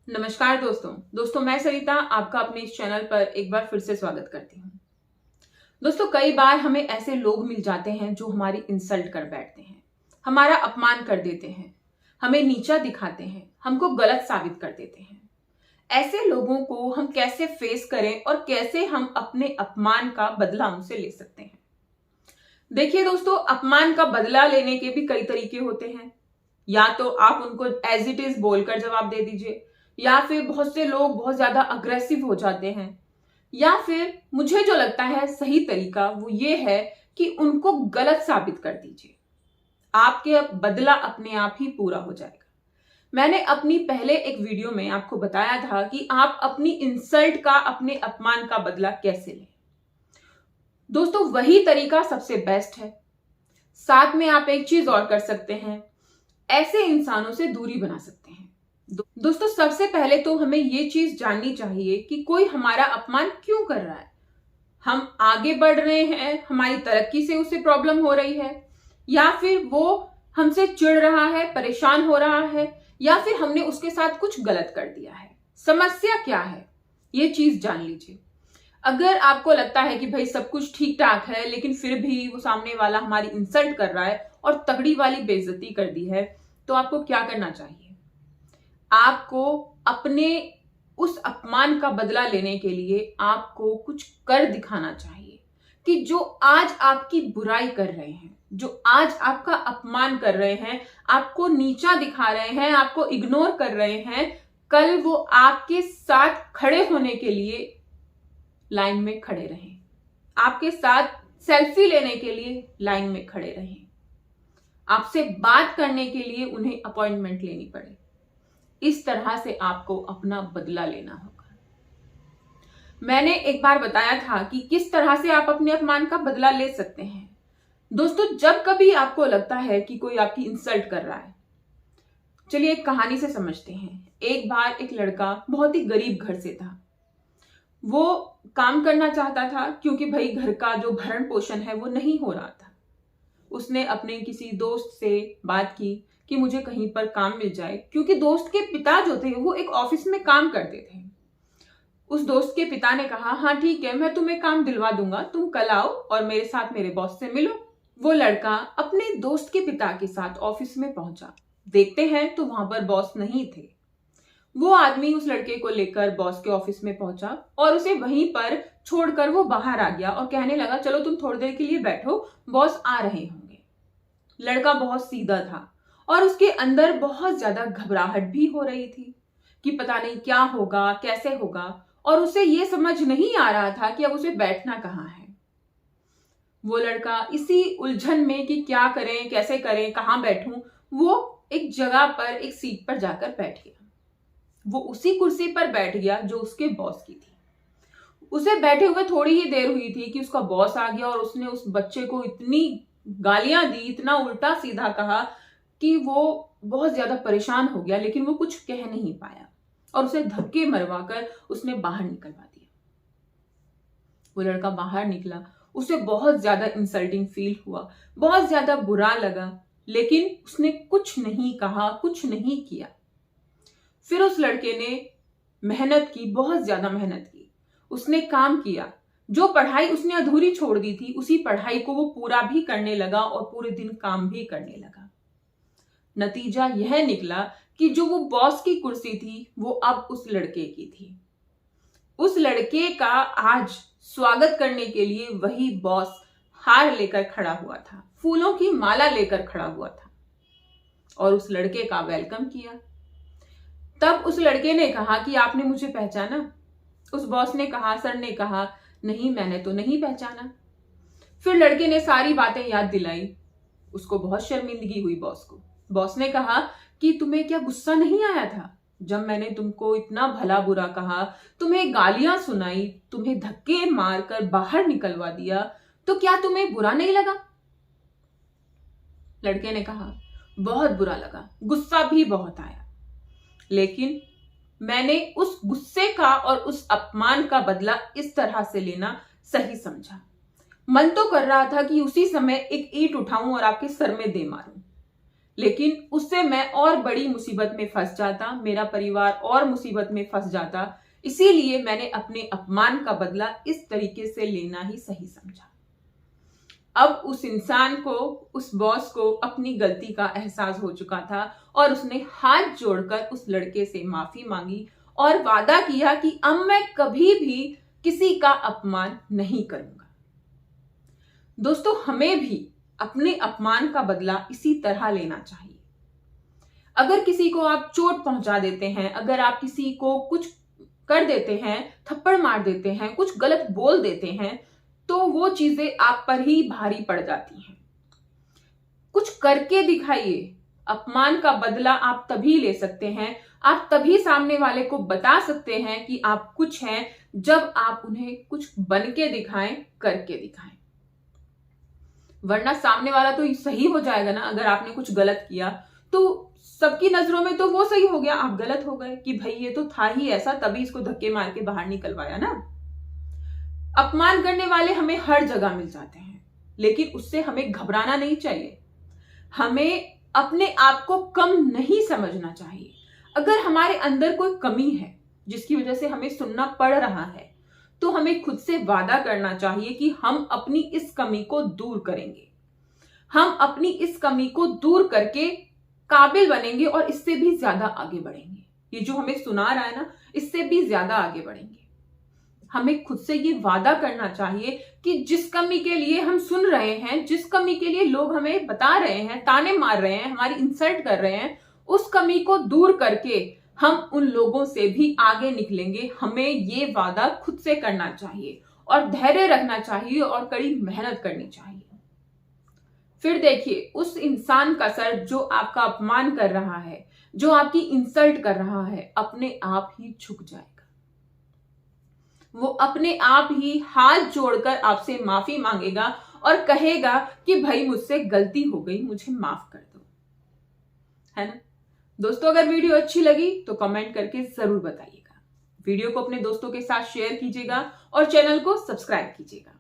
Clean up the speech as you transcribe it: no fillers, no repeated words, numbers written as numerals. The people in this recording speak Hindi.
नमस्कार दोस्तों मैं सरिता आपका अपने इस चैनल पर एक बार फिर से स्वागत करती हूँ। दोस्तों कई बार हमें ऐसे लोग मिल जाते हैं जो हमारी इंसल्ट कर बैठते हैं, हमारा अपमान कर देते हैं, हमें नीचा दिखाते हैं, हमको गलत साबित कर देते हैं। ऐसे लोगों को हम कैसे फेस करें और कैसे हम अपने अपमान का बदला उनसे ले सकते हैं। देखिए दोस्तों, अपमान का बदला लेने के भी कई तरीके होते हैं। या तो आप उनको एज इट इज बोलकर जवाब दे दीजिए, या फिर बहुत से लोग बहुत ज्यादा अग्रेसिव हो जाते हैं, या फिर मुझे जो लगता है सही तरीका वो ये है कि उनको गलत साबित कर दीजिए। आपके बदला अपने आप ही पूरा हो जाएगा। मैंने अपनी पहले एक वीडियो में आपको बताया था कि आप अपनी इंसल्ट का, अपने अपमान का बदला कैसे लें। दोस्तों वही तरीका सबसे बेस्ट है। साथ में आप एक चीज और कर सकते हैं, ऐसे इंसानों से दूरी बना सकते हैं। दोस्तों सबसे पहले तो हमें ये चीज जाननी चाहिए कि कोई हमारा अपमान क्यों कर रहा है। हम आगे बढ़ रहे हैं, हमारी तरक्की से उसे प्रॉब्लम हो रही है, या फिर वो हमसे चिढ़ रहा है, परेशान हो रहा है, या फिर हमने उसके साथ कुछ गलत कर दिया है। समस्या क्या है ये चीज जान लीजिए। अगर आपको लगता है कि भाई सब कुछ ठीक ठाक है लेकिन फिर भी वो सामने वाला हमारी इंसल्ट कर रहा है और तगड़ी वाली बेइज्जती कर दी है, तो आपको क्या करना चाहिए। आपको अपने उस अपमान का बदला लेने के लिए आपको कुछ कर दिखाना चाहिए कि जो आज आपकी बुराई कर रहे हैं, जो आज आपका अपमान कर रहे हैं, आपको नीचा दिखा रहे हैं, आपको इग्नोर कर रहे हैं, कल वो आपके साथ खड़े होने के लिए लाइन में खड़े रहें, आपके साथ सेल्फी लेने के लिए लाइन में खड़े रहें, आपसे बात करने के लिए उन्हें अपॉइंटमेंट लेनी पड़े। इस तरह से आपको अपना बदला लेना होगा। मैंने एक बार बताया था कि किस तरह से आप अपने अपमान का बदला ले सकते हैं। दोस्तों जब कभी आपको लगता है कि कोई आपकी इंसल्ट कर रहा है, चलिए एक कहानी से समझते हैं। एक बार एक लड़का बहुत ही गरीब घर से था। वो काम करना चाहता था क्योंकि भाई घर का जो भरण पोषण है वो नहीं हो रहा था। उसने अपने किसी दोस्त से बात की कि मुझे कहीं पर काम मिल जाए, क्योंकि दोस्त के पिता जो थे वो एक ऑफिस में काम करते थे। उस दोस्त के पिता ने कहा, हाँ ठीक है, मैं तुम्हें काम दिलवा दूंगा, तुम कल आओ और मेरे साथ मेरे बॉस से मिलो। वो लड़का अपने दोस्त के पिता के साथ ऑफिस में पहुंचा। देखते हैं तो वहां पर बॉस नहीं थे। वो आदमी उस लड़के को लेकर बॉस के ऑफिस में पहुंचा और उसे वहीं पर छोड़कर वो बाहर आ गया और कहने लगा, चलो तुम थोड़ी देर के लिए बैठो, बॉस आ रहे होंगे। लड़का बहुत सीधा था और उसके अंदर बहुत ज्यादा घबराहट भी हो रही थी कि पता नहीं क्या होगा, कैसे होगा, और उसे ये समझ नहीं आ रहा था कि अब उसे बैठना कहाँ है। वो लड़का इसी उलझन में कि क्या करें, कैसे करें, कहाँ बैठूं, वो एक जगह पर, एक सीट पर जाकर बैठ गया। वो उसी कुर्सी पर बैठ गया जो उसके बॉस की थी। उसे बैठे हुए थोड़ी ही देर हुई थी कि उसका बॉस आ गया और उसने उस बच्चे को इतनी गालियां दी, इतना उल्टा सीधा कहा कि वो बहुत ज्यादा परेशान हो गया, लेकिन वो कुछ कह नहीं पाया और उसे धक्के मरवाकर उसने बाहर निकलवा दिया। वो लड़का बाहर निकला, उसे बहुत ज्यादा इंसल्टिंग फील हुआ, बहुत ज्यादा बुरा लगा, लेकिन उसने कुछ नहीं कहा, कुछ नहीं किया। फिर उस लड़के ने मेहनत की, बहुत ज्यादा मेहनत की, उसने काम किया। जो पढ़ाई उसने अधूरी छोड़ दी थी उसी पढ़ाई को वो पूरा भी करने लगा और पूरे दिन काम भी करने लगा। नतीजा यह निकला कि जो वो बॉस की कुर्सी थी वो अब उस लड़के की थी। उस लड़के का आज स्वागत करने के लिए वही बॉस हार लेकर खड़ा हुआ था, फूलों की माला लेकर खड़ा हुआ था और उस लड़के का वेलकम किया। तब उस लड़के ने कहा कि आपने मुझे पहचाना? उस बॉस ने कहा, सर ने कहा, नहीं मैंने तो नहीं पहचाना। फिर लड़के ने सारी बातें याद दिलाई। उसको बहुत शर्मिंदगी हुई बॉस को। बॉस ने कहा कि तुम्हें क्या गुस्सा नहीं आया था जब मैंने तुमको इतना भला बुरा कहा, तुम्हें गालियां सुनाई, तुम्हें धक्के मारकर बाहर निकलवा दिया, तो क्या तुम्हें बुरा नहीं लगा? लड़के ने कहा, बहुत बुरा लगा, गुस्सा भी बहुत आया, लेकिन मैंने उस गुस्से का और उस अपमान का बदला इस तरह से लेना सही समझा। मन तो कर रहा था कि उसी समय एक ईंट उठाऊं और आपके सर में दे मारूं, लेकिन उससे मैं और बड़ी मुसीबत में फंस जाता, मेरा परिवार और मुसीबत में फंस जाता। इसीलिए मैंने अपने अपमान का बदला इस तरीके से लेना ही सही समझा। अब उस इंसान को, उस बॉस को अपनी गलती का एहसास हो चुका था और उसने हाथ जोड़कर उस लड़के से माफी मांगी और वादा किया कि अब मैं कभी भी किसी का अपमान नहीं करूंगा। दोस्तों, हमें भी अपने अपमान का बदला इसी तरह लेना चाहिए। अगर किसी को आप चोट पहुंचा देते हैं, अगर आप किसी को कुछ कर देते हैं, थप्पड़ मार देते हैं, कुछ गलत बोल देते हैं, तो वो चीजें आप पर ही भारी पड़ जाती हैं। कुछ करके दिखाइए। अपमान का बदला आप तभी ले सकते हैं, आप तभी सामने वाले को बता सकते हैं कि आप कुछ हैं, जब आप उन्हें कुछ बन के दिखाएं, करके दिखाएं। वरना सामने वाला तो सही हो जाएगा ना। अगर आपने कुछ गलत किया तो सबकी नजरों में तो वो सही हो गया, आप गलत हो गए कि भाई ये तो था ही ऐसा, तभी इसको धक्के मार के बाहर निकलवाया ना। अपमान करने वाले हमें हर जगह मिल जाते हैं, लेकिन उससे हमें घबराना नहीं चाहिए। हमें अपने आप को कम नहीं समझना चाहिए। अगर हमारे अंदर कोई कमी है जिसकी वजह से हमें सुनना पड़ रहा है, तो हमें खुद से वादा करना चाहिए कि हम अपनी इस कमी को दूर करेंगे। हम अपनी इस कमी को दूर करके काबिल बनेंगे और इससे भी ज्यादा आगे बढ़ेंगे। ये जो हमें सुना रहा है ना, इससे भी ज्यादा आगे बढ़ेंगे। हमें खुद से ये वादा करना चाहिए कि जिस कमी के लिए हम सुन रहे हैं, जिस कमी के लिए लोग हमें बता रहे हैं, ताने मार रहे हैं, हमारी इंसल्ट कर रहे हैं, उस कमी को दूर करके हम उन लोगों से भी आगे निकलेंगे। हमें ये वादा खुद से करना चाहिए और धैर्य रखना चाहिए और कड़ी मेहनत करनी चाहिए। फिर देखिए, उस इंसान का सर जो आपका अपमान कर रहा है, जो आपकी इंसल्ट कर रहा है, अपने आप ही झुक जाएगा। वो अपने आप ही हाथ जोड़कर आपसे माफी मांगेगा और कहेगा कि भाई मुझसे गलती हो गई, मुझे माफ कर दो। है ना दोस्तों? अगर वीडियो अच्छी लगी तो कमेंट करके जरूर बताइएगा। वीडियो को अपने दोस्तों के साथ शेयर कीजिएगा और चैनल को सब्सक्राइब कीजिएगा।